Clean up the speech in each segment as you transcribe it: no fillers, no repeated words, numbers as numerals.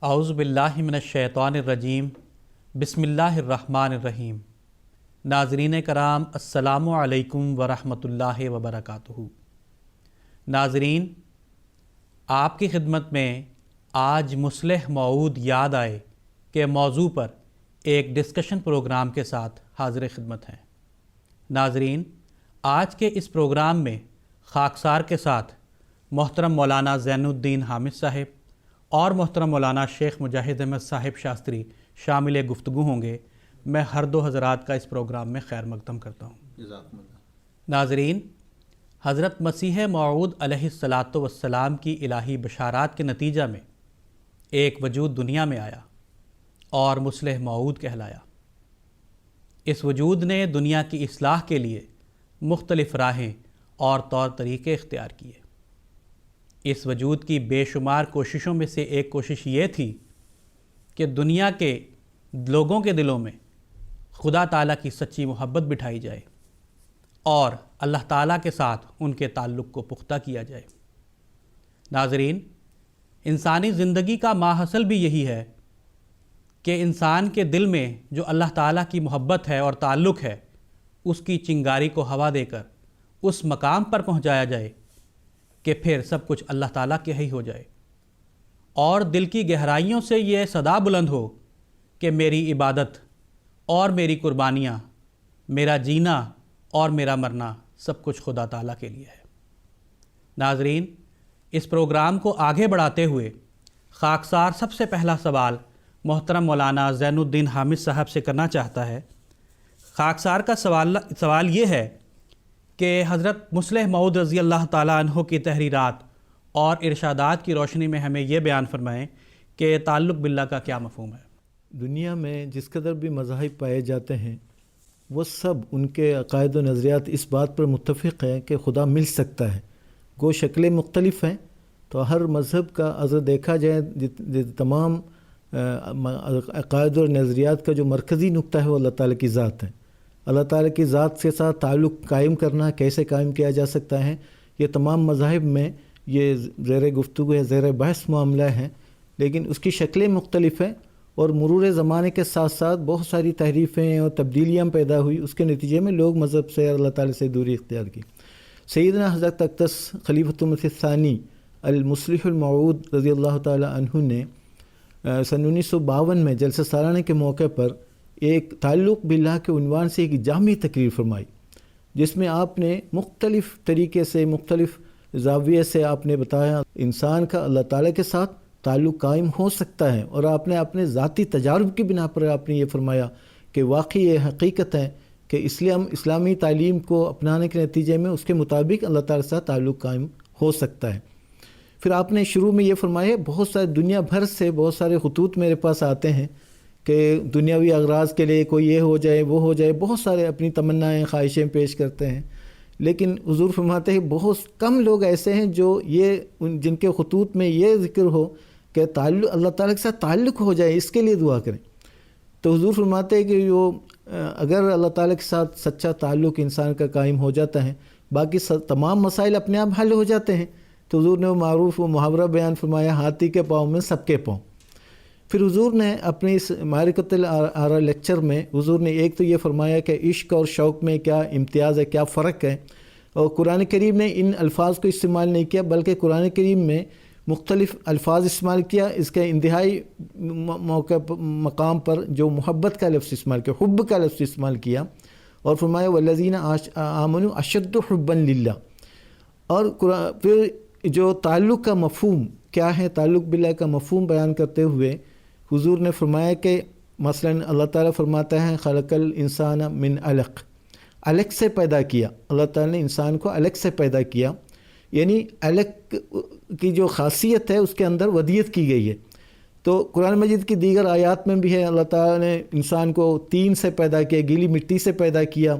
اعوذ باللہ من الشیطان الرجیم بسم اللہ الرحمن الرحیم۔ ناظرین کرام السلام علیکم ورحمۃ اللہ وبرکاتہ۔ ناظرین، آپ کی خدمت میں آج مصلح موعود یاد آئے کے موضوع پر ایک ڈسکشن پروگرام کے ساتھ حاضر خدمت ہیں۔ ناظرین، آج کے اس پروگرام میں خاکسار کے ساتھ محترم مولانا زین الدین حامد صاحب اور محترم مولانا شیخ مجاہد احمد صاحب شاستری شامل گفتگو ہوں گے۔ میں ہر دو حضرات کا اس پروگرام میں خیر مقدم کرتا ہوں۔ جزاکم اللہ۔ ناظرین، حضرت مسیح موعود علیہ الصلاۃ والسلام کی الہی بشارات کے نتیجہ میں ایک وجود دنیا میں آیا اور مصلح موعود کہلایا۔ اس وجود نے دنیا کی اصلاح کے لیے مختلف راہیں اور طور طریقے اختیار کیے۔ اس وجود کی بے شمار کوششوں میں سے ایک کوشش یہ تھی کہ دنیا کے لوگوں کے دلوں میں خدا تعالیٰ کی سچی محبت بٹھائی جائے اور اللہ تعالیٰ کے ساتھ ان کے تعلق کو پختہ کیا جائے۔ ناظرین، انسانی زندگی کا ماحصل بھی یہی ہے کہ انسان کے دل میں جو اللہ تعالیٰ کی محبت ہے اور تعلق ہے، اس کی چنگاری کو ہوا دے کر اس مقام پر پہنچایا جائے کہ پھر سب کچھ اللہ تعالیٰ کے ہی ہو جائے، اور دل کی گہرائیوں سے یہ صدا بلند ہو کہ میری عبادت اور میری قربانیاں، میرا جینا اور میرا مرنا سب کچھ خدا تعالیٰ کے لیے ہے۔ ناظرین، اس پروگرام کو آگے بڑھاتے ہوئے خاکسار سب سے پہلا سوال محترم مولانا زین الدین حامد صاحب سے کرنا چاہتا ہے۔ خاکسار کا سوال یہ ہے کہ حضرت مصلح موعود رضی اللہ تعالیٰ عنہ کی تحریرات اور ارشادات کی روشنی میں ہمیں یہ بیان فرمائیں کہ تعلق باللہ کا کیا مفہوم ہے؟ دنیا میں جس قدر بھی مذاہب پائے جاتے ہیں وہ سب ان کے عقائد و نظریات اس بات پر متفق ہیں کہ خدا مل سکتا ہے۔ گو شکلیں مختلف ہیں، تو ہر مذہب کا اگر دیکھا جائے تمام عقائد و نظریات کا جو مرکزی نقطہ ہے وہ اللہ تعالیٰ کی ذات ہے۔ اللہ تعالیٰ کی ذات کے ساتھ تعلق قائم کرنا کیسے قائم کیا جا سکتا ہے، یہ تمام مذاہب میں یہ زیر گفتگو ہے، زیر بحث معاملہ ہے، لیکن اس کی شکلیں مختلف ہیں اور مرور زمانے کے ساتھ ساتھ بہت ساری تحریفیں اور تبدیلیاں پیدا ہوئی۔ اس کے نتیجے میں لوگ مذہب سے اور اللہ تعالیٰ سے دوری اختیار کی۔ سیدنا حضرت اقدس خلیفۃ المسیح ثانی المصلح الموعود رضی اللہ تعالیٰ عنہ نے سن 1952 میں جلسہ سالانہ کے موقع پر ایک تعلق باللہ کے عنوان سے ایک جامع تقریر فرمائی، جس میں آپ نے مختلف طریقے سے مختلف زاویے سے آپ نے بتایا انسان کا اللہ تعالیٰ کے ساتھ تعلق قائم ہو سکتا ہے، اور آپ نے اپنے ذاتی تجارب کی بنا پر آپ نے یہ فرمایا کہ واقعی یہ حقیقت ہے کہ اسلامی تعلیم کو اپنانے کے نتیجے میں اس کے مطابق اللہ تعالیٰ کے ساتھ تعلق قائم ہو سکتا ہے۔ پھر آپ نے شروع میں یہ فرمایا بہت سارے دنیا بھر سے بہت سارے خطوط میرے پاس آتے ہیں کہ دنیاوی اغراض کے لیے کوئی یہ ہو جائے وہ ہو جائے، بہت سارے اپنی تمنائیں خواہشیں پیش کرتے ہیں، لیکن حضور فرماتے ہیں بہت کم لوگ ایسے ہیں جو جن کے خطوط میں یہ ذکر ہو کہ اللہ تعالیٰ کے ساتھ تعلق ہو جائے، اس کے لیے دعا کریں۔ تو حضور فرماتے ہیں کہ اگر اللہ تعالیٰ کے ساتھ سچا تعلق انسان کا قائم ہو جاتا ہے، باقی تمام مسائل اپنے آپ حل ہو جاتے ہیں۔ تو حضور نے وہ معروف و محاورہ بیان فرمایا، ہاتھی کے پاؤں میں سب کے پاؤں۔ پھر حضور نے اپنی اس معرکۃ الآراء لیکچر میں حضور نے ایک تو یہ فرمایا کہ عشق اور شوق میں کیا امتیاز ہے، کیا فرق ہے، اور قرآن کریم نے ان الفاظ کو استعمال نہیں کیا بلکہ قرآن کریم میں مختلف الفاظ استعمال کیا۔ اس کے انتہائی مقام پر جو محبت کا لفظ استعمال کیا، حب کا لفظ استعمال کیا، اور فرمایا والذین آمنوا اشد حبا للہ۔ اور پھر جو تعلق کا مفہوم کیا ہے، تعلق باللہ کا مفہوم بیان کرتے ہوئے حضور نے فرمایا کہ مثلا اللہ تعالیٰ فرماتا ہے خلق الانسان من علق، علق سے پیدا کیا۔ اللہ تعالیٰ نے انسان کو علق سے پیدا کیا، یعنی علق کی جو خاصیت ہے اس کے اندر ودیت کی گئی ہے۔ تو قرآن مجید کی دیگر آیات میں بھی ہے اللہ تعالیٰ نے انسان کو طین سے پیدا کیا، گیلی مٹی سے پیدا کیا،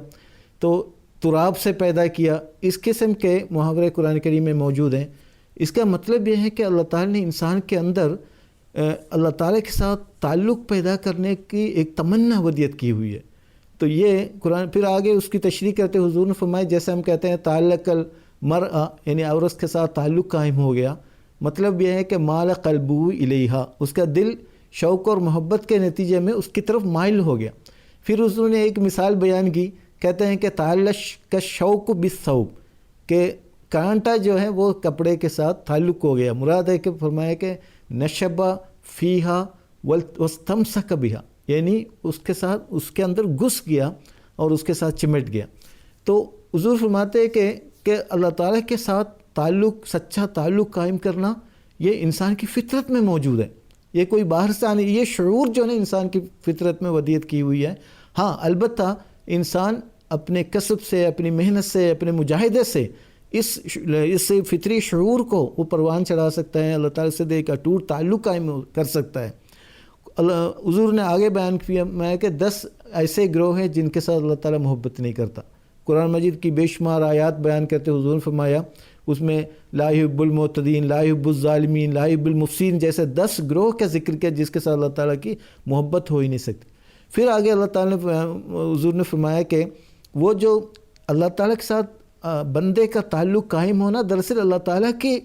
تو تراب سے پیدا کیا۔ اس قسم کے محاورے قرآن کریم میں موجود ہیں۔ اس کا مطلب یہ ہے کہ اللہ تعالیٰ نے انسان کے اندر اللہ تعالیٰ کے ساتھ تعلق پیدا کرنے کی ایک تمنا ودیت کی ہوئی ہے۔ تو یہ قرآن پھر آگے اس کی تشریح کرتے حضور نے فرمایا جیسے ہم کہتے ہیں تعلق المرء، یعنی عورت کے ساتھ تعلق قائم ہو گیا، مطلب یہ ہے کہ مال قلبو الیہا، اس کا دل شوق اور محبت کے نتیجے میں اس کی طرف مائل ہو گیا۔ پھر حضور نے ایک مثال بیان کی، کہتے ہیں کہ تعلق کا شوق بالثوب، کہ کانٹا جو ہے وہ کپڑے کے ساتھ تعلق ہو گیا۔ مراد ہے کہ فرمایا کہ نشبہ فیہا واستمسک بہا، یعنی اس کے ساتھ اس کے اندر گھس گیا اور اس کے ساتھ چمٹ گیا۔ تو حضور فرماتے ہیں کہ اللہ تعالیٰ کے ساتھ تعلق، سچا تعلق قائم کرنا یہ انسان کی فطرت میں موجود ہے، یہ کوئی باہر سے آنے، یہ شعور جو ہے انسان کی فطرت میں ودیت کی ہوئی ہے۔ ہاں البتہ انسان اپنے کسب سے، اپنی محنت سے، اپنے مجاہدے سے اس فطری شعور کو وہ پروان چڑھا سکتا ہے، اللہ تعالیٰ سے ایک اٹوٹ تعلق قائم کر سکتا ہے۔ حضور نے آگے بیان کیا میں کہ 10 ایسے گروہ ہیں جن کے ساتھ اللہ تعالیٰ محبت نہیں کرتا۔ قرآن مجید کی بے شمار آیات بیان کرتے حضور نے فرمایا اس میں لا یحب المعتدین، لا یحب الظالمین، لا یحب المفسدین جیسے 10 گروہ کا ذکر کیا جس کے ساتھ اللہ تعالیٰ کی محبت ہو ہی نہیں سکتی۔ پھر آگے اللہ تعالیٰ نے حضور نے فرمایا کہ وہ جو اللہ تعالیٰ کے ساتھ بندے کا تعلق قائم ہونا دراصل اللہ تعالیٰ کی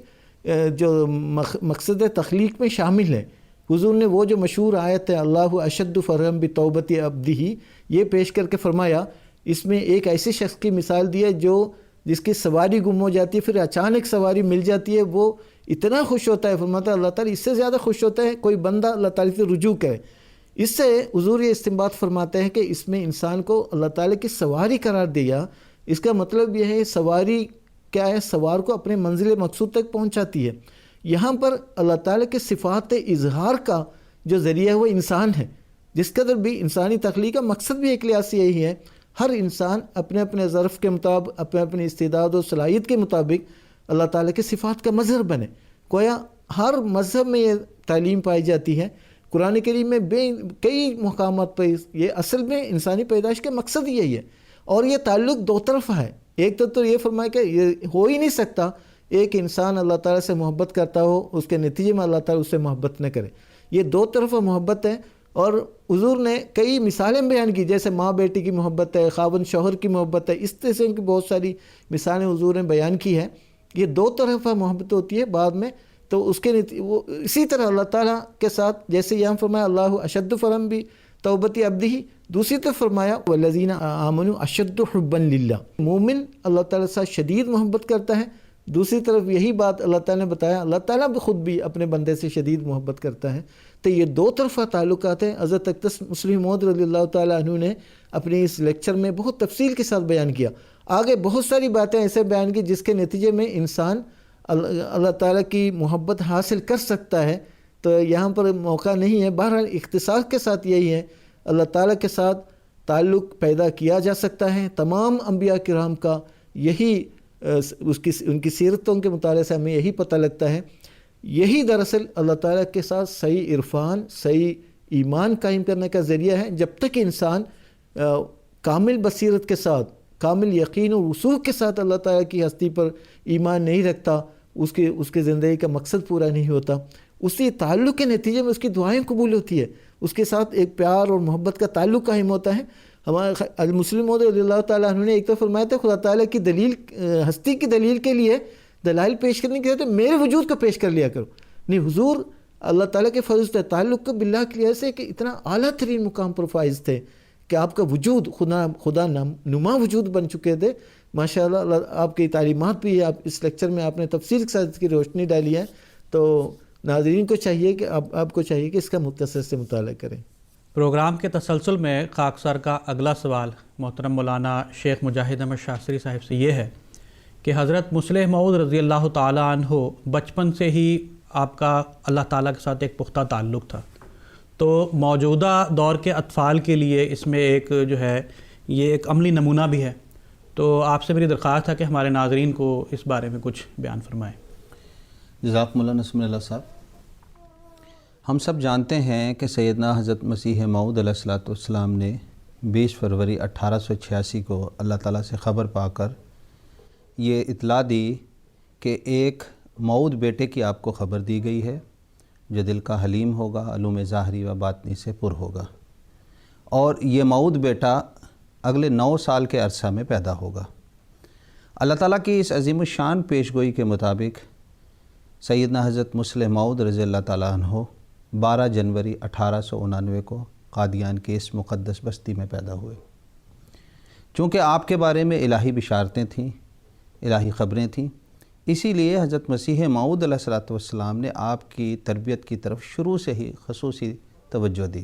جو مقصد تخلیق میں شامل ہے۔ حضور نے وہ جو مشہور آیت ہے اللہ اشد فرحا بتوبت عبدہ، یہ پیش کر کے فرمایا اس میں ایک ایسے شخص کی مثال دی ہے جس کی سواری گم ہو جاتی ہے، پھر اچانک سواری مل جاتی ہے، وہ اتنا خوش ہوتا ہے، فرماتا ہے اللہ تعالیٰ اس سے زیادہ خوش ہوتا ہے کوئی بندہ اللہ تعالیٰ سے رجوع کرے۔ اس سے حضور یہ استنباط فرماتے ہیں کہ اس میں انسان کو اللہ تعالیٰ کی سواری قرار دیا، اس کا مطلب یہ ہے سواری کیا ہے، سوار کو اپنے منزل مقصود تک پہنچاتی ہے۔ یہاں پر اللہ تعالیٰ کے صفات اظہار کا جو ذریعہ ہے وہ انسان ہے، جس قدر بھی انسانی تخلیق کا مقصد بھی ایک لحاظ سے یہی ہے، ہر انسان اپنے اپنے ظرف کے مطابق، اپنے اپنے استعداد و صلاحیت کے مطابق اللہ تعالیٰ کے صفات کا مظہر بنے۔ گویا ہر مذہب میں یہ تعلیم پائی جاتی ہے، قرآن کریم میں کئی مقامات پر یہ اصل میں انسانی پیدائش کے مقصد یہی ہے، اور یہ تعلق دو طرفہ ہے۔ ایک تو یہ فرمایا کہ یہ ہو ہی نہیں سکتا ایک انسان اللہ تعالیٰ سے محبت کرتا ہو اس کے نتیجے میں اللہ تعالیٰ اس سے محبت نہ کرے، یہ دو طرفہ محبت ہے۔ اور حضور نے کئی مثالیں بیان کی، جیسے ماں بیٹی کی محبت ہے، خاوند شوہر کی محبت ہے، اس طرح کی بہت ساری مثالیں حضور نے بیان کی ہیں۔ یہ دو طرفہ محبت ہوتی ہے بعد میں، تو اس کے وہ اسی طرح اللہ تعالیٰ کے ساتھ جیسے یہاں فرمایا اللہ اشد فرحا بتوبت عبدہ، دوسری طرف فرمایا والذین آمنوا اشد حبا للہ، مومن اللہ تعالیٰ کے ساتھ شدید محبت کرتا ہے۔ دوسری طرف یہی بات اللہ تعالیٰ نے بتایا اللہ تعالیٰ خود بھی اپنے بندے سے شدید محبت کرتا ہے۔ تو یہ دو طرفہ تعلقات ہیں۔ حضرت اقدس مسلم موعود رضی اللہ تعالیٰ عنہ نے اپنی اس لیکچر میں بہت تفصیل کے ساتھ بیان کیا، آگے بہت ساری باتیں ایسے بیان کی جس کے نتیجے میں انسان اللہ تعالیٰ کی محبت حاصل کر سکتا ہے۔ تو یہاں پر موقع نہیں ہے، بہرحال اختصار کے ساتھ یہی ہے، اللہ تعالیٰ کے ساتھ تعلق پیدا کیا جا سکتا ہے۔ تمام انبیاء کرام کا یہی ان کی سیرتوں کے مطالعے سے ہمیں یہی پتہ لگتا ہے، یہی دراصل اللہ تعالیٰ کے ساتھ صحیح عرفان، صحیح ایمان قائم کرنے کا ذریعہ ہے۔ جب تک انسان کامل بصیرت کے ساتھ، کامل یقین و رسوخ کے ساتھ اللہ تعالیٰ کی ہستی پر ایمان نہیں رکھتا، اس کی زندگی کا مقصد پورا نہیں ہوتا۔ اسی تعلق کے نتیجے میں اس کی دعائیں قبول ہوتی ہے، اس کے ساتھ ایک پیار اور محبت کا تعلق قائم ہوتا ہے۔ ہمارے المسلم موعود رضی اللہ تعالیٰ عنہ نے ایک تو فرمایا تھا خدا تعالیٰ کی دلیل، ہستی کی دلیل کے لیے دلائل پیش کرنے کے لیے میرے وجود کو پیش کر لیا کرو۔ نہیں، حضور اللہ تعالیٰ کے فضل سے تعلق کو باللہ کے لیے سے کہ اتنا اعلیٰ ترین مقام پر فائز تھے کہ آپ کا وجود خدا نما وجود بن چکے تھے۔ ماشاءاللہ اللہ آپ کی تعلیمات بھی آپ اس لیکچر میں آپ نے تفصیل کے ساتھ اس کی روشنی ڈالی ہے، تو ناظرین کو چاہیے کہ آپ کو چاہیے کہ اس کا مختصر سے مطالعہ کریں۔ پروگرام کے تسلسل میں خاکسار کا اگلا سوال محترم مولانا شیخ مجاہد احمد شاستری صاحب سے یہ ہے کہ حضرت مصلح موعود رضی اللہ تعالیٰ عنہ بچپن سے ہی آپ کا اللہ تعالیٰ کے ساتھ ایک پختہ تعلق تھا، تو موجودہ دور کے اطفال کے لیے اس میں ایک جو ہے یہ ایک عملی نمونہ بھی ہے، تو آپ سے میری درخواست ہے کہ ہمارے ناظرین کو اس بارے میں کچھ بیان فرمائیں۔ جزاکم اللہ نسم اللہ صاحب، ہم سب جانتے ہیں کہ سیدنا حضرت مسیح موعود علیہ الصلوۃ والسلام نے 20 فروری 1886 کو اللہ تعالیٰ سے خبر پا کر یہ اطلاع دی کہ ایک موعود بیٹے کی آپ کو خبر دی گئی ہے جو دل کا حلیم ہوگا، علوم ظاہری و باطنی سے پر ہوگا، اور یہ موعود بیٹا اگلے 9 سال کے عرصہ میں پیدا ہوگا۔ اللہ تعالیٰ کی اس عظیم الشان پیشگوئی کے مطابق سیدنا حضرت مسلح موعود رضی اللہ تعالیٰ عنہ 12 جنوری 1899 کو قادیان کے اس مقدس بستی میں پیدا ہوئے۔ چونکہ آپ کے بارے میں الہی بشارتیں تھیں، الہی خبریں تھیں، اسی لیے حضرت مسیح موعود علیہ الصلوۃ والسلام نے آپ کی تربیت کی طرف شروع سے ہی خصوصی توجہ دی،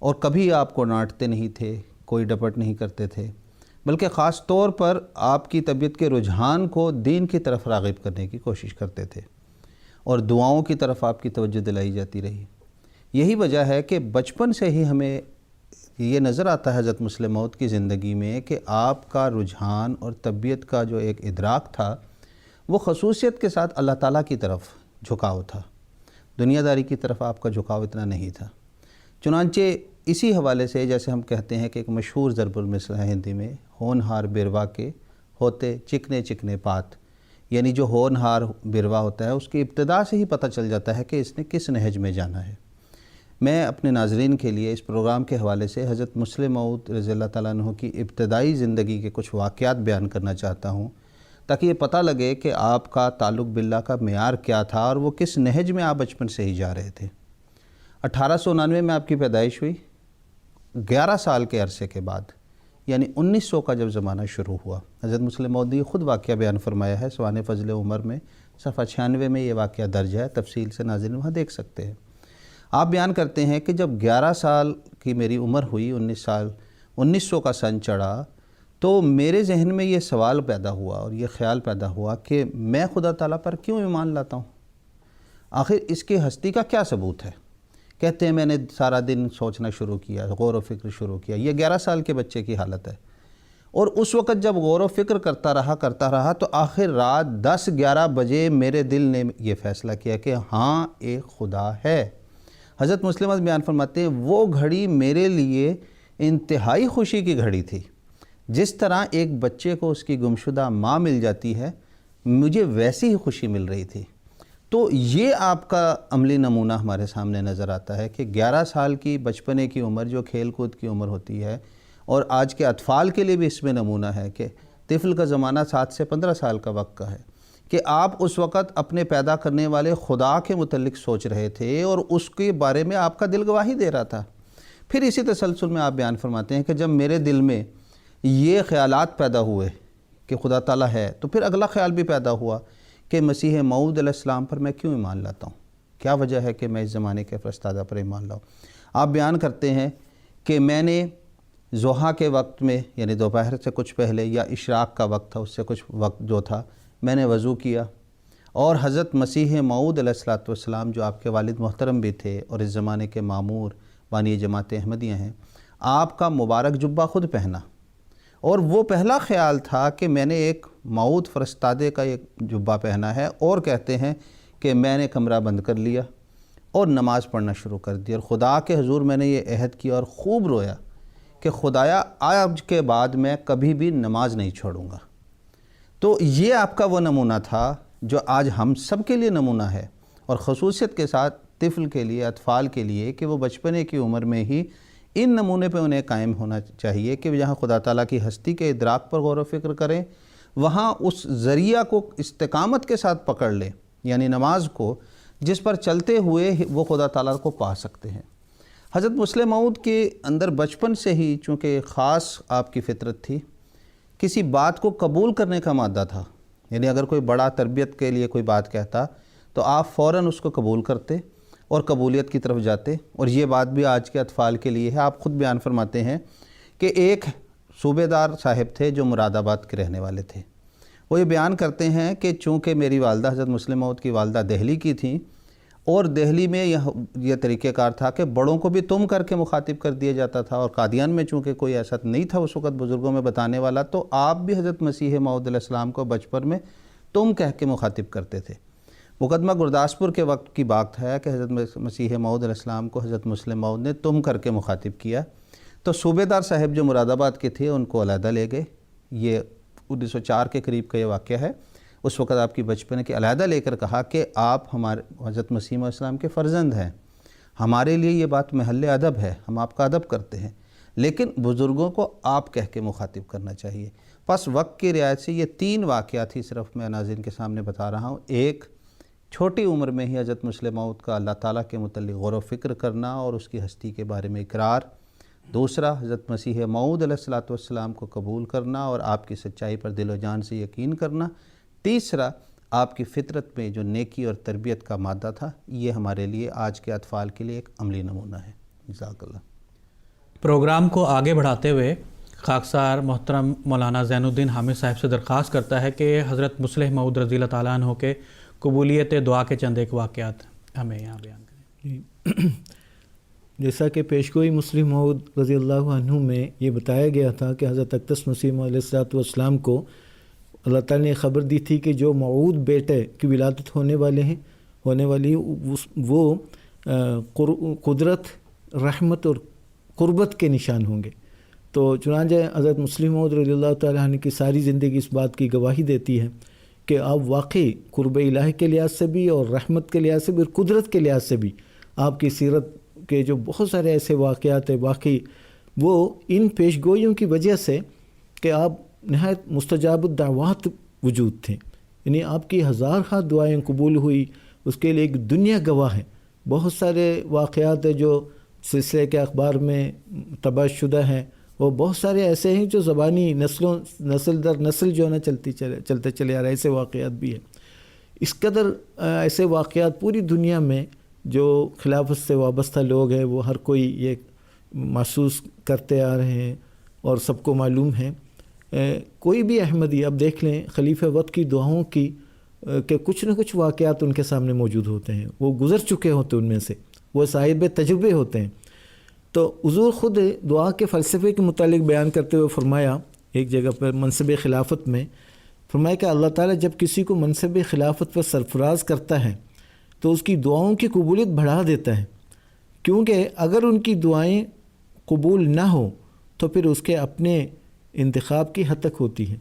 اور کبھی آپ کو ڈانٹتے نہیں تھے، کوئی ڈپٹ نہیں کرتے تھے، بلکہ خاص طور پر آپ کی طبیعت کے رجحان کو دین کی طرف راغب کرنے کی کوشش کرتے تھے، اور دعاؤں کی طرف آپ کی توجہ دلائی جاتی رہی۔ یہی وجہ ہے کہ بچپن سے ہی ہمیں یہ نظر آتا ہے حضرت مسلح موعود کی زندگی میں کہ آپ کا رجحان اور طبیعت کا جو ایک ادراک تھا وہ خصوصیت کے ساتھ اللہ تعالیٰ کی طرف جھکاؤ تھا، دنیا داری کی طرف آپ کا جھکاؤ اتنا نہیں تھا۔ چنانچہ اسی حوالے سے جیسے ہم کہتے ہیں کہ ایک مشہور ضرب المثل ہے ہندی میں، ہونہار بروا کے ہوتے چکنے چکنے پات، یعنی جو ہونہار بروا ہوتا ہے اس کی ابتدا سے ہی پتہ چل جاتا ہے کہ اس نے کس نہج میں جانا ہے۔ میں اپنے ناظرین کے لیے اس پروگرام کے حوالے سے حضرت مسلح موعود رضی اللہ تعالیٰ عنہ کی ابتدائی زندگی کے کچھ واقعات بیان کرنا چاہتا ہوں، تاکہ یہ پتہ لگے کہ آپ کا تعلق باللہ کا معیار کیا تھا اور وہ کس نہج میں آپ بچپن سے ہی جا رہے تھے۔ 1899 میں آپ کی پیدائش ہوئی، 11 سال کے عرصے کے بعد، یعنی 1900 کا جب زمانہ شروع ہوا۔ حضرت مسلح موعود نے خود واقعہ بیان فرمایا ہے، سوانح فضل عمر میں صفحہ 96 میں یہ واقعہ درج ہے، تفصیل سے ناظرین وہاں دیکھ سکتے ہیں۔ آپ بیان کرتے ہیں کہ جب 11 سال کی میری عمر ہوئی، 1900 کا سن چڑھا، تو میرے ذہن میں یہ سوال پیدا ہوا اور یہ خیال پیدا ہوا کہ میں خدا تعالیٰ پر کیوں ایمان لاتا ہوں؟ آخر اس کی ہستی کا کیا ثبوت ہے؟ کہتے ہیں میں نے سارا دن سوچنا شروع کیا، غور و فکر شروع کیا۔ یہ 11 سال کے بچے کی حالت ہے، اور اس وقت جب غور و فکر کرتا رہا تو آخر رات 10-11 بجے میرے دل نے یہ فیصلہ کیا کہ ہاں ایک خدا ہے۔ حضرت مسلح موعود بیان فرماتے ہیں وہ گھڑی میرے لیے انتہائی خوشی کی گھڑی تھی، جس طرح ایک بچے کو اس کی گمشدہ ماں مل جاتی ہے، مجھے ویسی ہی خوشی مل رہی تھی۔ تو یہ آپ کا عملی نمونہ ہمارے سامنے نظر آتا ہے کہ 11 سال کی بچپنے کی عمر جو کھیل کود کی عمر ہوتی ہے، اور آج کے اطفال کے لیے بھی اس میں نمونہ ہے کہ طفل کا زمانہ 7 سے 15 سال کا وقت کا ہے، کہ آپ اس وقت اپنے پیدا کرنے والے خدا کے متعلق سوچ رہے تھے اور اس کے بارے میں آپ کا دل گواہی دے رہا تھا۔ پھر اسی تسلسل میں آپ بیان فرماتے ہیں کہ جب میرے دل میں یہ خیالات پیدا ہوئے کہ خدا تعالیٰ ہے، تو پھر اگلا خیال بھی پیدا ہوا کہ مسیح موعود علیہ السلام پر میں کیوں ایمان لاتا ہوں؟ کیا وجہ ہے کہ میں اس زمانے کے فرستادہ پر ایمان لاؤں؟ آپ بیان کرتے ہیں کہ میں نے ضحیٰ کے وقت میں، یعنی دوپہر سے کچھ پہلے، یا اشراق کا وقت تھا، اس سے کچھ وقت جو تھا، میں نے وضو کیا، اور حضرت مسیح موعود علیہ الصلوۃ والسلام جو آپ کے والد محترم بھی تھے اور اس زمانے کے مامور بانی جماعت احمدیہ ہیں، آپ کا مبارک جبہ خود پہنا، اور وہ پہلا خیال تھا کہ میں نے ایک موعود فرستادے کا ایک جبہ پہنا ہے، اور کہتے ہیں کہ میں نے کمرہ بند کر لیا اور نماز پڑھنا شروع کر دی، اور خدا کے حضور میں نے یہ عہد کیا اور خوب رویا کہ خدایا آج کے بعد میں کبھی بھی نماز نہیں چھوڑوں گا۔ تو یہ آپ کا وہ نمونہ تھا جو آج ہم سب کے لیے نمونہ ہے، اور خصوصیت کے ساتھ طفل کے لیے، اطفال کے لیے، کہ وہ بچپنے کی عمر میں ہی ان نمونے پہ انہیں قائم ہونا چاہیے کہ جہاں خدا تعالیٰ کی ہستی کے ادراک پر غور و فکر کریں، وہاں اس ذریعہ کو استقامت کے ساتھ پکڑ لیں، یعنی نماز کو، جس پر چلتے ہوئے وہ خدا تعالیٰ کو پا سکتے ہیں۔ حضرت مسلح موعود کے اندر بچپن سے ہی چونکہ خاص آپ کی فطرت تھی، کسی بات کو قبول کرنے کا مادہ تھا، یعنی اگر کوئی بڑا تربیت کے لیے کوئی بات کہتا تو آپ فوراً اس کو قبول کرتے اور قبولیت کی طرف جاتے، اور یہ بات بھی آج کے اطفال کے لیے ہے۔ آپ خود بیان فرماتے ہیں کہ ایک صوبے دار صاحب تھے جو مراد آباد کے رہنے والے تھے، وہ یہ بیان کرتے ہیں کہ چونکہ میری والدہ حضرت مسلح موعود کی والدہ دہلی کی تھیں، اور دہلی میں یہ طریقہ کار تھا کہ بڑوں کو بھی تم کر کے مخاطب کر دیا جاتا تھا، اور قادیان میں چونکہ کوئی ایسا نہیں تھا اس وقت بزرگوں میں بتانے والا، تو آپ بھی حضرت مسیح موعود علیہ السلام کو بچپن میں تم کہہ کے مخاطب کرتے تھے۔ مقدمہ گرداسپور کے وقت کی بات ہے کہ حضرت مسیح موعود علیہ السلام کو حضرت مسلح موعود نے تم کر کے مخاطب کیا، تو صوبے دار صاحب جو مراد آباد کے تھے ان کو علیحدہ لے گئے۔ یہ 1904 کے قریب کا یہ واقعہ ہے۔ اس وقت آپ کی بچپن کے علیحدہ لے کر کہا کہ آپ ہمارے حضرت مسیح علیہ السلام کے فرزند ہیں، ہمارے لیے یہ بات محل ادب ہے، ہم آپ کا ادب کرتے ہیں، لیکن بزرگوں کو آپ کہہ کے مخاطب کرنا چاہیے۔ پس وقت کی رعایت سے یہ 3 واقعات ہی صرف میں ناظرین کے سامنے بتا رہا ہوں۔ ایک چھوٹی عمر میں ہی حضرت مسلم موعود کا اللہ تعالیٰ کے متعلق غور و فکر کرنا اور اس کی ہستی کے بارے میں اقرار، دوسرا حضرت مسیح موعود علیہ الصلوۃ والسلام کو قبول کرنا اور آپ کی سچائی پر دل و جان سے یقین کرنا، تیسرا آپ کی فطرت میں جو نیکی اور تربیت کا مادہ تھا، یہ ہمارے لیے آج کے اطفال کے لیے ایک عملی نمونہ ہے۔ جزاک اللہ۔ پروگرام کو آگے بڑھاتے ہوئے خاکسار محترم مولانا زین الدین حامد صاحب سے درخواست کرتا ہے کہ حضرت مسلح موعود رضی اللہ تعالیٰ عنہ کے قبولیت دعا کے چند ایک واقعات ہمیں یہاں بیان کریں۔ جیسا کہ پیشگوئی مسلم موعود رضی اللہ عنہ میں یہ بتایا گیا تھا کہ حضرت اقدس مسیح موعود علیہ الصلوۃ والسلام کو اللہ تعالیٰ نے خبر دی تھی کہ جو موعود بیٹے کی ولادت ہونے والی وہ قدرت، رحمت اور قربت کے نشان ہوں گے۔ تو چنانچہ حضرت مسلم موعود رضی اللہ تعالیٰ عنہ کی ساری زندگی اس بات کی گواہی دیتی ہے کہ آپ واقعی قرب الہی کے لحاظ سے بھی اور رحمت کے لحاظ سے بھی اور قدرت کے لحاظ سے بھی آپ کی سیرت کے جو بہت سارے ایسے واقعات ہیں، واقعی وہ ان پیشگوئیوں کی وجہ سے کہ آپ نہایت مستجاب الدعوات وجود تھے، یعنی آپ کی ہزارہ دعائیں قبول ہوئی، اس کے لیے ایک دنیا گواہ ہے۔ بہت سارے واقعات ہیں جو سلسلے کے اخبار میں طبع شدہ ہیں، اور بہت سارے ایسے ہیں جو زبانی نسل در نسل جو ہے نا چلتے چلے آ رہے ایسے واقعات بھی ہیں۔ اس قدر ایسے واقعات پوری دنیا میں جو خلافت سے وابستہ لوگ ہیں وہ ہر کوئی یہ محسوس کرتے آ رہے ہیں اور سب کو معلوم ہے۔ کوئی بھی احمدی اب دیکھ لیں خلیفہ وقت کی دعاؤں کی کہ کچھ نہ کچھ واقعات ان کے سامنے موجود ہوتے ہیں، وہ گزر چکے ہوتے ہیں، ان میں سے وہ صاحب تجربے ہوتے ہیں۔ تو حضور خود دعا کے فلسفے کے متعلق بیان کرتے ہوئے فرمایا ایک جگہ پر منصب خلافت میں، فرمایا کہ اللہ تعالیٰ جب کسی کو منصب خلافت پر سرفراز کرتا ہے تو اس کی دعاؤں کی قبولیت بڑھا دیتا ہے، کیونکہ اگر ان کی دعائیں قبول نہ ہوں تو پھر اس کے اپنے انتخاب کی حد تک ہوتی ہے۔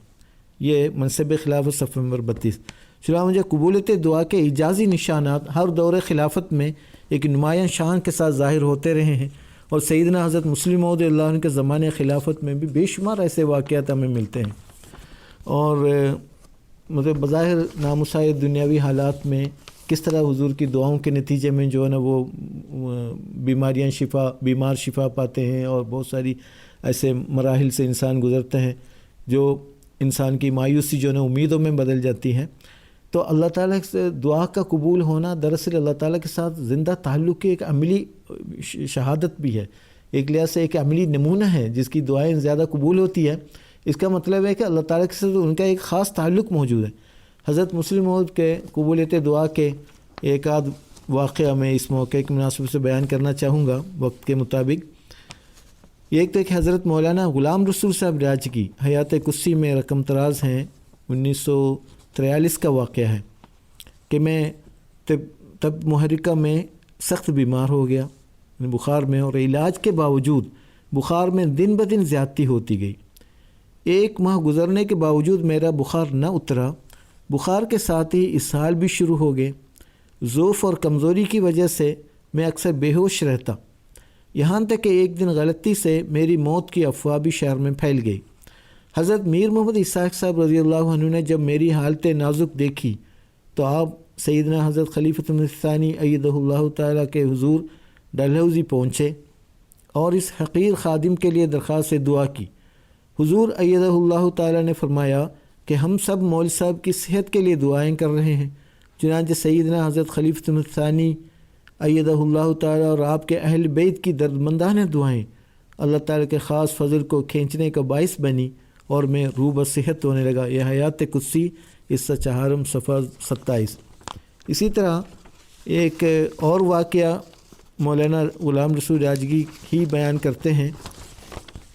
یہ منصب خلافت صفحہ نمبر 32۔ چنانچہ قبولیت دعا کے اعجازی نشانات ہر دور خلافت میں ایک نمایاں شان کے ساتھ ظاہر ہوتے رہے ہیں، اور سیدنا حضرت مسلم موعود اللہ عنہ کے زمانے خلافت میں بھی بے شمار ایسے واقعات ہمیں ملتے ہیں، اور مطلب بظاہر نامساعد دنیاوی حالات میں کس طرح حضور کی دعاؤں کے نتیجے میں جو ہے نا وہ بیمار شفا پاتے ہیں، اور بہت ساری ایسے مراحل سے انسان گزرتے ہیں جو انسان کی مایوسی جو ہے نا امیدوں میں بدل جاتی ہیں۔ تو اللہ تعالیٰ سے دعا کا قبول ہونا دراصل اللہ تعالیٰ کے ساتھ زندہ تعلق کی ایک عملی شہادت بھی ہے، ایک لحاظ سے ایک عملی نمونہ ہے۔ جس کی دعائیں زیادہ قبول ہوتی ہے اس کا مطلب ہے کہ اللہ تعالیٰ کے ساتھ ان کا ایک خاص تعلق موجود ہے۔ حضرت مسلم موعود کے قبولیت دعا کے ایک آدھ واقعہ میں اس موقع کی مناسبت سے بیان کرنا چاہوں گا وقت کے مطابق۔ ایک تو کہ حضرت مولانا غلام رسول صاحب ریاض کی حیات قدسی میں رقم طراز ہیں 1943 کا واقعہ ہے کہ میں تب محرکہ میں سخت بیمار ہو گیا بخار میں، اور علاج کے باوجود بخار میں دن بدن زیادتی ہوتی گئی۔ 1 ماہ گزرنے کے باوجود میرا بخار نہ اترا، بخار کے ساتھ ہی اسہال بھی شروع ہو گئے۔ ضعف اور کمزوری کی وجہ سے میں اکثر بے ہوش رہتا، یہاں تک کہ ایک دن غلطی سے میری موت کی افواہ بھی شہر میں پھیل گئی۔ حضرت میر محمد اسحاق صاحب رضی اللہ عنہ نے جب میری حالت نازک دیکھی تو آپ سیدنا حضرت خلیفۃ الثانی ایدہ اللہ تعالیٰ کے حضور ڈلہوزی پہنچے اور اس حقیر خادم کے لیے درخواست دعا کی۔ حضور ایدہ اللہ تعالیٰ نے فرمایا کہ ہم سب مول صاحب کی صحت کے لیے دعائیں کر رہے ہیں۔ چنانچہ سیدنا حضرت خلیفۃ الثانی ایدہ اللہ تعالیٰ اور آپ کے اہل بیت کی دردمندانہ دعائیں اللہ تعالیٰ کے خاص فضل کو کھینچنے کا باعث بنی اور میں روبہ صحت ہونے لگا۔ یہ حیات قدسی حصہ 4 صفحہ 27۔ اسی طرح ایک اور واقعہ مولانا غلام رسول راجگی ہی بیان کرتے ہیں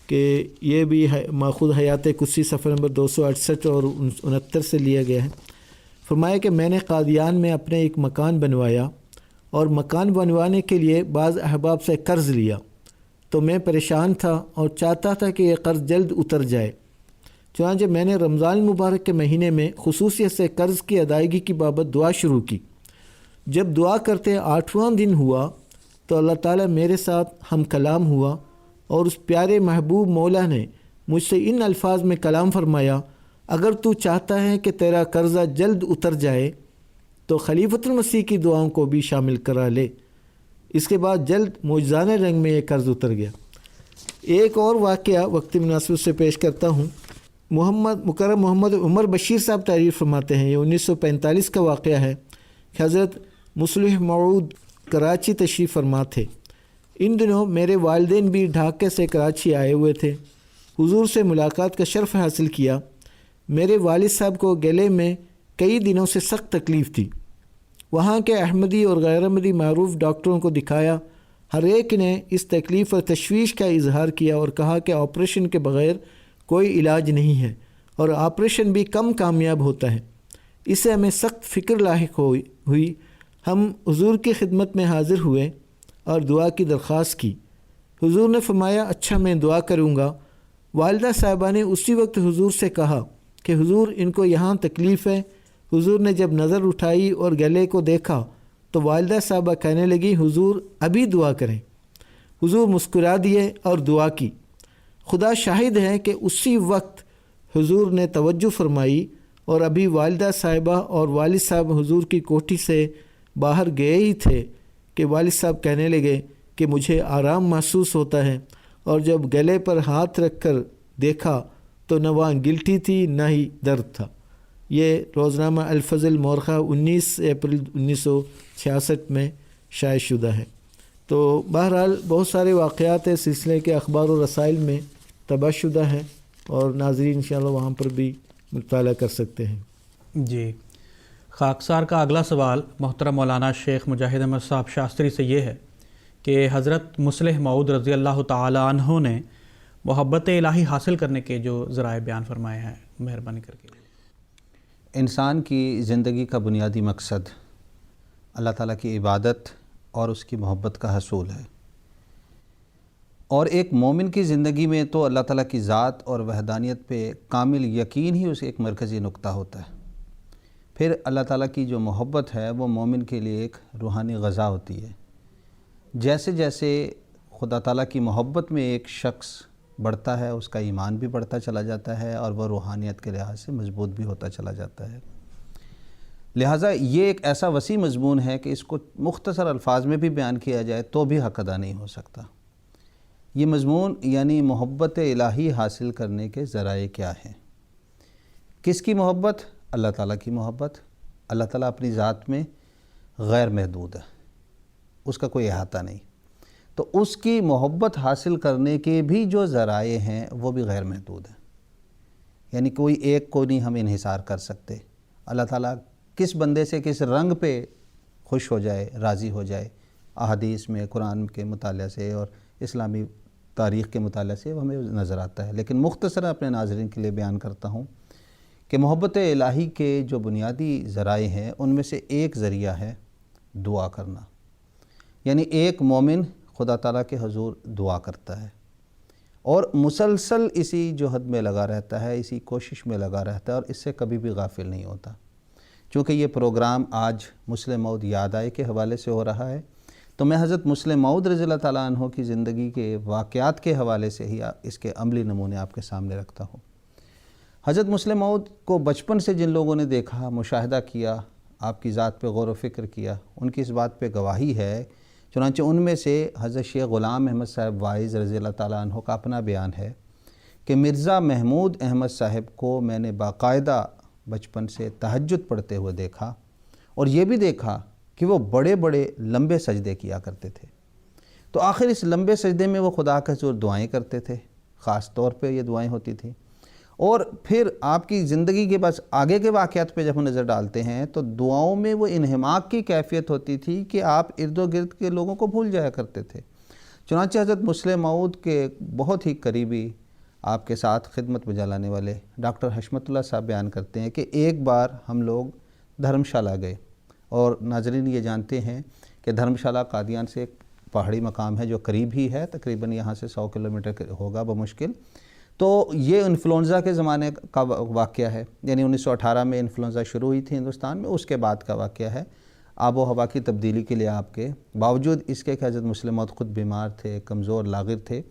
کہ یہ بھی ماخوذ حیات قدسی صفحہ نمبر 268 اور 69 سے لیا گیا ہے۔ فرمایا کہ میں نے قادیان میں اپنے ایک مکان بنوایا اور مکان بنوانے کے لیے بعض احباب سے قرض لیا، تو میں پریشان تھا اور چاہتا تھا کہ یہ قرض جلد اتر جائے۔ چنانچہ میں نے رمضان المبارک کے مہینے میں خصوصیت سے قرض کی ادائیگی کی بابت دعا شروع کی۔ جب دعا کرتے 8واں دن ہوا تو اللہ تعالیٰ میرے ساتھ ہم کلام ہوا، اور اس پیارے محبوب مولا نے مجھ سے ان الفاظ میں کلام فرمایا، اگر تو چاہتا ہے کہ تیرا قرضہ جلد اتر جائے تو خلیفۃ المسیح کی دعاؤں کو بھی شامل کرا لے۔ اس کے بعد جلد معجزانہ رنگ میں یہ قرض اتر گیا۔ ایک اور واقعہ وقت مناسبت سے پیش کرتا ہوں۔ مکرم محمد عمر بشیر صاحب تعریف فرماتے ہیں، یہ 1945 کا واقعہ ہے کہ حضرت مصلح موعود کراچی تشریف فرما تھے۔ ان دنوں میرے والدین بھی ڈھاکہ سے کراچی آئے ہوئے تھے۔ حضور سے ملاقات کا شرف حاصل کیا۔ میرے والد صاحب کو گلے میں کئی دنوں سے سخت تکلیف تھی۔ وہاں کے احمدی اور غیر احمدی معروف ڈاکٹروں کو دکھایا۔ ہر ایک نے اس تکلیف اور تشویش کا اظہار کیا اور کہا کہ آپریشن کے بغیر کوئی علاج نہیں ہے اور آپریشن بھی کم کامیاب ہوتا ہے۔ اس سے ہمیں سخت فکر لاحق ہوئی۔ ہم حضور کی خدمت میں حاضر ہوئے اور دعا کی درخواست کی۔ حضور نے فرمایا اچھا میں دعا کروں گا۔ والدہ صاحبہ نے اسی وقت حضور سے کہا کہ حضور ان کو یہاں تکلیف ہے۔ حضور نے جب نظر اٹھائی اور گلے کو دیکھا تو والدہ صاحبہ کہنے لگی حضور ابھی دعا کریں۔ حضور مسکرا دیے اور دعا کی۔ خدا شاہد ہے کہ اسی وقت حضور نے توجہ فرمائی اور ابھی والدہ صاحبہ اور والد صاحب حضور کی کوٹھی سے باہر گئے ہی تھے کہ والد صاحب کہنے لگے کہ مجھے آرام محسوس ہوتا ہے، اور جب گلے پر ہاتھ رکھ کر دیکھا تو نہ وہاں گلٹی تھی نہ ہی درد تھا۔ یہ روزنامہ الفضل مورخہ 19 اپریل 1966 میں شائع شدہ ہے۔ تو بہرحال بہت سارے واقعات اس سلسلے کے اخبار و رسائل میں طبع شدہ ہیں، اور ناظرین انشاءاللہ وہاں پر بھی مطالعہ کر سکتے ہیں۔ جی، خاکسار کا اگلا سوال محترم مولانا شیخ مجاہد احمد صاحب شاستری سے یہ ہے کہ حضرت مصلح موعود رضی اللہ تعالی عنہ نے محبت الہی حاصل کرنے کے جو ذرائع بیان فرمائے ہیں، مہربانی کر کے۔ انسان کی زندگی کا بنیادی مقصد اللہ تعالیٰ کی عبادت اور اس کی محبت کا حصول ہے، اور ایک مومن کی زندگی میں تو اللہ تعالیٰ کی ذات اور وحدانیت پہ کامل یقین ہی اس ایک مرکزی نقطہ ہوتا ہے۔ پھر اللہ تعالیٰ کی جو محبت ہے وہ مومن کے لیے ایک روحانی غذا ہوتی ہے۔ جیسے جیسے خدا تعالیٰ کی محبت میں ایک شخص بڑھتا ہے، اس کا ایمان بھی بڑھتا چلا جاتا ہے اور وہ روحانیت کے لحاظ سے مضبوط بھی ہوتا چلا جاتا ہے۔ لہٰذا یہ ایک ایسا وسیع مضمون ہے کہ اس کو مختصر الفاظ میں بھی بیان کیا جائے تو بھی حق ادا نہیں ہو سکتا۔ یہ مضمون یعنی محبت الہی حاصل کرنے کے ذرائع کیا ہیں؟ کس کی محبت؟ اللہ تعالیٰ کی محبت۔ اللہ تعالیٰ اپنی ذات میں غیر محدود ہے، اس کا کوئی احاطہ نہیں، تو اس کی محبت حاصل کرنے کے بھی جو ذرائع ہیں وہ بھی غیر محدود ہیں، یعنی کوئی ایک کو نہیں ہم انحصار کر سکتے۔ اللہ تعالیٰ کس بندے سے کس رنگ پہ خوش ہو جائے، راضی ہو جائے، احادیث میں قرآن کے مطالعہ سے اور اسلامی تاریخ کے مطالعہ سے وہ ہمیں نظر آتا ہے، لیکن مختصراً اپنے ناظرین کے لیے بیان کرتا ہوں کہ محبت الہی کے جو بنیادی ذرائع ہیں ان میں سے ایک ذریعہ ہے دعا کرنا، یعنی ایک مومن خدا تعالیٰ کے حضور دعا کرتا ہے اور مسلسل اسی جہد میں لگا رہتا ہے، اسی کوشش میں لگا رہتا ہے اور اس سے کبھی بھی غافل نہیں ہوتا۔ چونکہ یہ پروگرام آج مصلح موعود یاد آئے کے حوالے سے ہو رہا ہے، تو میں حضرت مصلح موعود رضی اللہ تعالیٰ عنہ کی زندگی کے واقعات کے حوالے سے ہی اس کے عملی نمونے آپ کے سامنے رکھتا ہوں۔ حضرت مصلح موعود کو بچپن سے جن لوگوں نے دیکھا، مشاہدہ کیا، آپ کی ذات پہ غور و فکر کیا، ان کی اس بات پہ گواہی ہے، چنانچہ ان میں سے حضرت شیخ غلام احمد صاحب وائز رضی اللہ تعالیٰ عنہ کا اپنا بیان ہے کہ مرزا محمود احمد صاحب کو میں نے باقاعدہ بچپن سے تہجد پڑھتے ہوئے دیکھا، اور یہ بھی دیکھا کہ وہ بڑے بڑے لمبے سجدے کیا کرتے تھے۔ تو آخر اس لمبے سجدے میں وہ خدا کے حضور دعائیں کرتے تھے، خاص طور پہ یہ دعائیں ہوتی تھیں۔ اور پھر آپ کی زندگی کے بس آگے کے واقعات پہ جب ہم نظر ڈالتے ہیں تو دعاؤں میں وہ انہماک کی کیفیت ہوتی تھی کہ آپ ارد و گرد کے لوگوں کو بھول جایا کرتے تھے۔ چنانچہ حضرت مصلح موعود کے بہت ہی قریبی آپ کے ساتھ خدمت بجا لانے والے ڈاکٹر حشمت اللہ صاحب بیان کرتے ہیں کہ ایک بار ہم لوگ دھرمشالہ گئے، اور ناظرین یہ جانتے ہیں کہ دھرمشالہ قادیان سے ایک پہاڑی مقام ہے جو قریب ہی ہے، تقریباً یہاں سے 100 کلومیٹر ہوگا بمشکل۔ تو یہ انفلونزا کے زمانے کا واقعہ ہے، یعنی 1918 میں انفلونزا شروع ہوئی تھی ہندوستان میں، اس کے بعد کا واقعہ ہے۔ آب و ہوا کی تبدیلی کے لیے آپ کے باوجود اس کے کہ حضرت مصلح موعود خود بیمار تھے، کمزور لاغر تھے،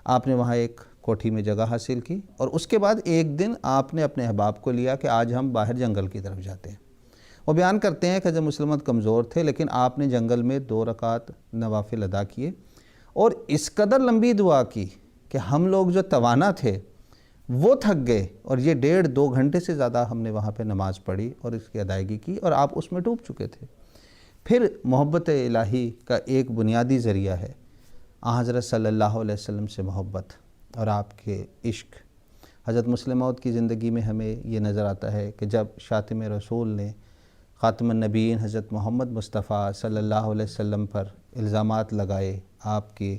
آپ نے وہاں ایک کوٹھی میں جگہ حاصل کی، اور اس کے بعد ایک دن آپ نے اپنے احباب کو لیا کہ آج ہم باہر جنگل کی طرف جاتے ہیں۔ وہ بیان کرتے ہیں کہ جب مسلمان کمزور تھے لیکن آپ نے جنگل میں 2 رکعت نوافل ادا کیے اور اس قدر لمبی دعا کی کہ ہم لوگ جو توانا تھے وہ تھک گئے، اور یہ 1.5-2 گھنٹے سے زیادہ ہم نے وہاں پہ نماز پڑھی اور اس کی ادائیگی کی، اور آپ اس میں ڈوب چکے تھے۔ پھر محبت الہی کا ایک بنیادی ذریعہ ہے حضرت صلی اللہ علیہ وسلم سے محبت اور آپ کے عشق۔ حضرت مسلم موعود کی زندگی میں ہمیں یہ نظر آتا ہے کہ جب شاتم رسول نے خاتم النبیین حضرت محمد مصطفیٰ صلی اللہ علیہ وسلم پر الزامات لگائے، آپ کے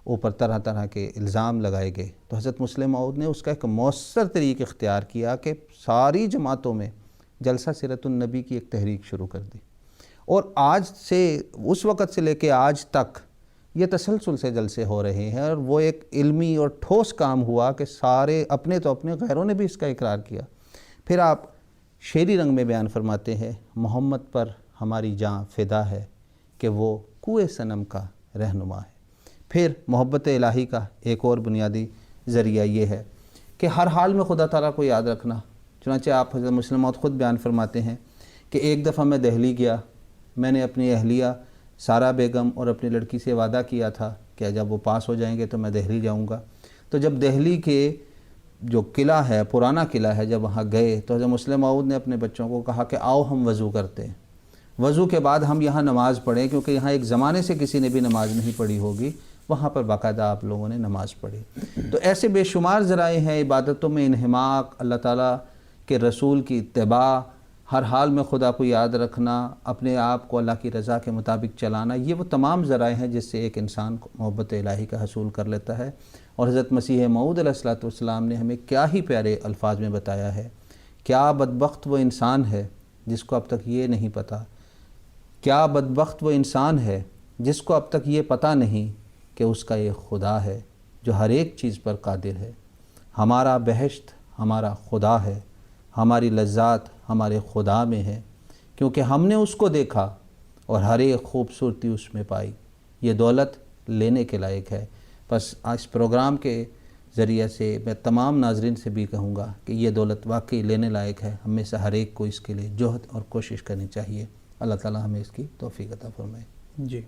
اوپر طرح طرح کے الزام لگائے گئے، تو حضرت مسلم موعود نے اس کا ایک مؤثر طریق اختیار کیا کہ ساری جماعتوں میں جلسہ سیرت النبی کی ایک تحریک شروع کر دی، اور آج سے اس وقت سے لے کے آج تک یہ تسلسل سے جلسے ہو رہے ہیں، اور وہ ایک علمی اور ٹھوس کام ہوا کہ سارے اپنے تو اپنے، غیروں نے بھی اس کا اقرار کیا۔ پھر آپ شعری رنگ میں بیان فرماتے ہیں محمد پر ہماری جاں فدا ہے کہ وہ کوہ صنم کا رہنما ہے۔ پھر محبت الہی کا ایک اور بنیادی ذریعہ یہ ہے کہ ہر حال میں خدا تعالیٰ کو یاد رکھنا۔ چنانچہ آپ حضرت مسلم موعود خود بیان فرماتے ہیں کہ ایک دفعہ میں دہلی گیا، میں نے اپنی اہلیہ سارا بیگم اور اپنی لڑکی سے وعدہ کیا تھا کہ جب وہ پاس ہو جائیں گے تو میں دہلی جاؤں گا۔ تو جب دہلی کے جو قلعہ ہے، پرانا قلعہ ہے، جب وہاں گئے تو حضرت مسلم موعود نے اپنے بچوں کو کہا کہ آؤ ہم وضو کرتے ہیں، وضو کے بعد ہم یہاں نماز پڑھیں، کیونکہ یہاں ایک زمانے سے کسی نے بھی نماز نہیں پڑھی ہوگی، وہاں پر باقاعدہ آپ لوگوں نے نماز پڑھی۔ تو ایسے بے شمار ذرائع ہیں عبادتوں میں انہماک، اللہ تعالیٰ کے رسول کی اتباع، ہر حال میں خدا کو یاد رکھنا، اپنے آپ کو اللہ کی رضا کے مطابق چلانا، یہ وہ تمام ذرائع ہیں جس سے ایک انسان کو محبت الہی کا حصول کر لیتا ہے۔ اور حضرت مسیح موعود علیہ الصلوۃ والسلام نے ہمیں کیا ہی پیارے الفاظ میں بتایا ہے، کیا بدبخت وہ انسان ہے جس کو اب تک یہ نہیں پتہ، کیا بدبخت وہ انسان ہے جس کو اب تک یہ پتہ نہیں کہ اس کا ایک خدا ہے جو ہر ایک چیز پر قادر ہے۔ ہمارا بہشت ہمارا خدا ہے، ہماری لذات ہمارے خدا میں ہے، کیونکہ ہم نے اس کو دیکھا اور ہر ایک خوبصورتی اس میں پائی۔ یہ دولت لینے کے لائق ہے۔ بس اس پروگرام کے ذریعے سے میں تمام ناظرین سے بھی کہوں گا کہ یہ دولت واقعی لینے لائق ہے، ہم میں سے ہر ایک کو اس کے لیے جہد اور کوشش کرنی چاہیے۔ اللہ تعالی ہمیں اس کی توفیق عطا فرمائے۔ جی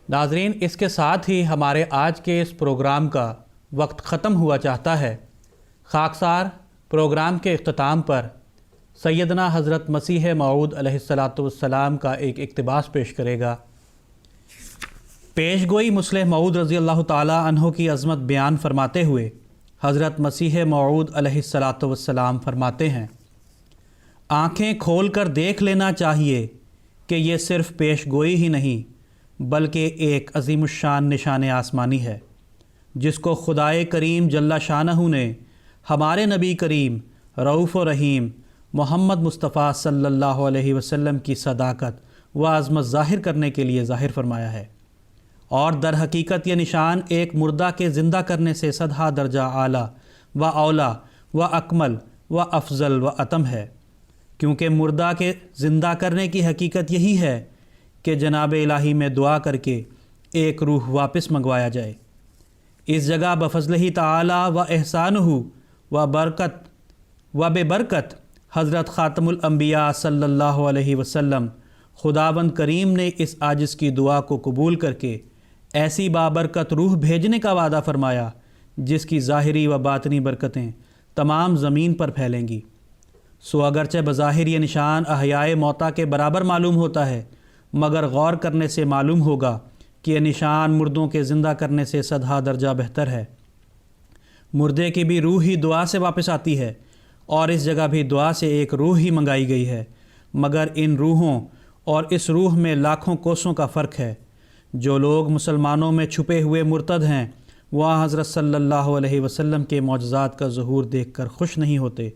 ناظرین، اس کے ساتھ ہی ہمارے آج کے اس پروگرام کا وقت ختم ہوا چاہتا ہے۔ خاکسار پروگرام کے اختتام پر سیدنا حضرت مسیح موعود علیہ الصلوۃ والسلام کا ایک اقتباس پیش کرے گا۔ پیش گوئی مسلح موعود رضی اللہ تعالی عنہ کی عظمت بیان فرماتے ہوئے حضرت مسیح موعود علیہ الصلوۃ والسلام فرماتے ہیں، آنکھیں کھول کر دیکھ لینا چاہیے کہ یہ صرف پیش گوئی ہی نہیں بلکہ ایک عظیم الشان نشان آسمانی ہے جس کو خدائے کریم جل شانہ نے ہمارے نبی کریم رؤوف و رحیم محمد مصطفیٰ صلی اللہ علیہ وسلم کی صداقت و عظمت ظاہر کرنے کے لیے ظاہر فرمایا ہے، اور در حقیقت یہ نشان ایک مردہ کے زندہ کرنے سے 100 درجہ اعلیٰ و اولا و اکمل و افضل و اتم ہے، کیونکہ مردہ کے زندہ کرنے کی حقیقت یہی ہے کہ جناب الہی میں دعا کر کے ایک روح واپس منگوایا جائے۔ اس جگہ بفضلہ تعالی و احسانہ و برکت و بے برکت حضرت خاتم الانبیاء صلی اللہ علیہ وسلم خداوند کریم نے اس عاجز کی دعا کو قبول کر کے ایسی بابرکت روح بھیجنے کا وعدہ فرمایا جس کی ظاہری و باطنی برکتیں تمام زمین پر پھیلیں گی۔ سو اگرچہ بظاہر یہ نشان احیاء موتا کے برابر معلوم ہوتا ہے، مگر غور کرنے سے معلوم ہوگا کہ یہ نشان مردوں کے زندہ کرنے سے 100 درجہ بہتر ہے۔ مردے کی بھی روح ہی دعا سے واپس آتی ہے، اور اس جگہ بھی دعا سے ایک روح ہی منگائی گئی ہے، مگر ان روحوں اور اس روح میں لاکھوں کوسوں کا فرق ہے۔ جو لوگ مسلمانوں میں چھپے ہوئے مرتد ہیں وہ حضرت صلی اللہ علیہ وسلم کے معجزات کا ظہور دیکھ کر خوش نہیں ہوتے،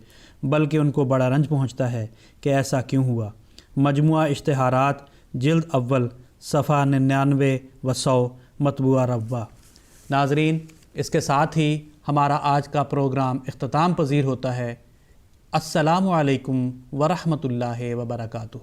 بلکہ ان کو بڑا رنج پہنچتا ہے کہ ایسا کیوں ہوا۔ مجموعہ اشتہارات جلد اول صفحہ 99 و 100 مطبوعہ ربوہ۔ ناظرین، اس کے ساتھ ہی ہمارا آج کا پروگرام اختتام پذیر ہوتا ہے۔ السلام علیکم ورحمۃ اللہ وبرکاتہ۔